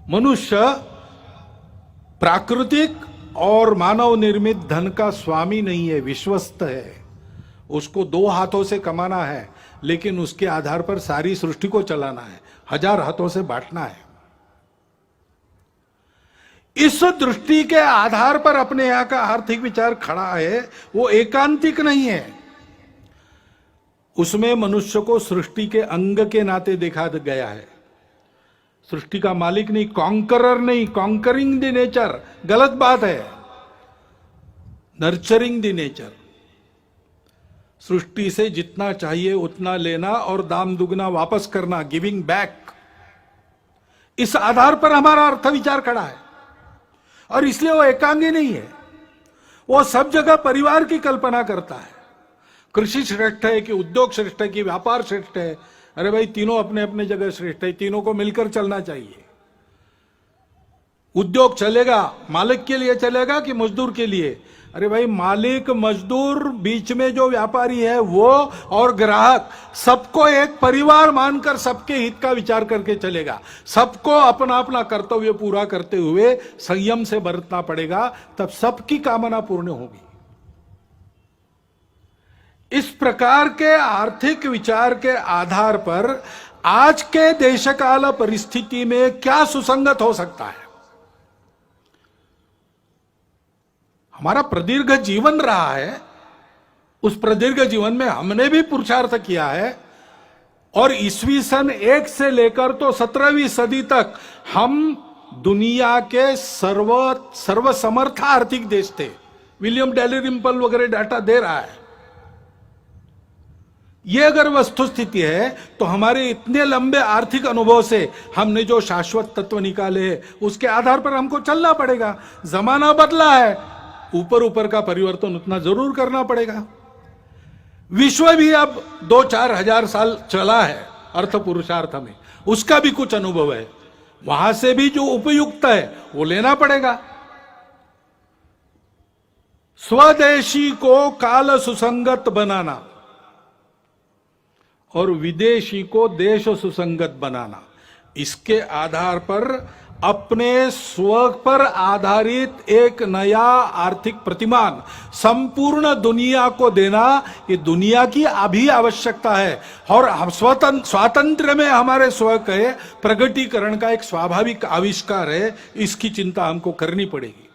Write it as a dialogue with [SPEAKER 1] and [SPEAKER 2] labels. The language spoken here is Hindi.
[SPEAKER 1] मनुष्य प्राकृतिक और मानव निर्मित धन का स्वामी नहीं है, विश्वस्त है। उसको 2 हाथों से कमाना है, लेकिन उसके आधार पर सारी सृष्टि को चलाना है, 1000 हाथों से बांटना है। इस दृष्टि के आधार पर अपने यहां का आर्थिक विचार खड़ा है, वो एकांतिक नहीं है। उसमें मनुष्य को सृष्टि के अंग के नाते देखा गया है। सृष्टि का मालिक नहीं, कॉन्करर नहीं, कॉन्करिंग द नेचर गलत बात है, नर्चरिंग द नेचर। सृष्टि से जितना चाहिए उतना लेना और दाम दुगना वापस करना, गिविंग बैक। इस आधार पर हमारा अर्थ विचार खड़ा है, और इसलिए वो एकांगी नहीं है। वो सब जगह परिवार की कल्पना करता है। कृषि श्रेष्ठ है कि उद्योग श्रेष्ठ है कि व्यापार श्रेष्ठ है? अरे भाई, तीनों अपने अपने जगह श्रेष्ठ है, तीनों को मिलकर चलना चाहिए। उद्योग चलेगा मालिक के लिए चलेगा कि मजदूर के लिए? अरे भाई, मालिक मजदूर बीच में जो व्यापारी है वो और ग्राहक, सबको एक परिवार मानकर सबके हित का विचार करके चलेगा। सबको अपना अपना कर्तव्य पूरा करते हुए संयम से बरतना पड़ेगा, तब सबकी कामना पूर्ण होगी। इस प्रकार के आर्थिक विचार के आधार पर आज के देशकाल परिस्थिति में क्या सुसंगत हो सकता है? हमारा प्रदीर्घ जीवन रहा है, उस प्रदीर्घ जीवन में हमने भी पुरुषार्थ किया है, और ईस्वी सन 1 से लेकर तो 17वीं सदी तक हम दुनिया के सर्वसमर्थ आर्थिक देश थे। विलियम डैलिरिम्पल वगैरह डाटा दे रहा है। ये अगर वस्तुस्थिति है तो हमारे इतने लंबे आर्थिक अनुभव से हमने जो शाश्वत तत्व निकाले हैं उसके आधार पर हमको चलना पड़ेगा। जमाना बदला है, ऊपर ऊपर का परिवर्तन उतना जरूर करना पड़ेगा। विश्व भी अब 2-4 हजार साल चला है अर्थ पुरुषार्थ में, उसका भी कुछ अनुभव है। वहां से भी जो उपयुक्त है वो लेना पड़ेगा। स्वदेशी को काल सुसंगत बनाना और विदेशी को देश सुसंगत बनाना, इसके आधार पर अपने स्व पर आधारित एक नया आर्थिक प्रतिमान संपूर्ण दुनिया को देना, ये दुनिया की अभी आवश्यकता है। और स्वातंत्र्य में हमारे स्व के प्रगटीकरण का एक स्वाभाविक आविष्कार है। इसकी चिंता हमको करनी पड़ेगी।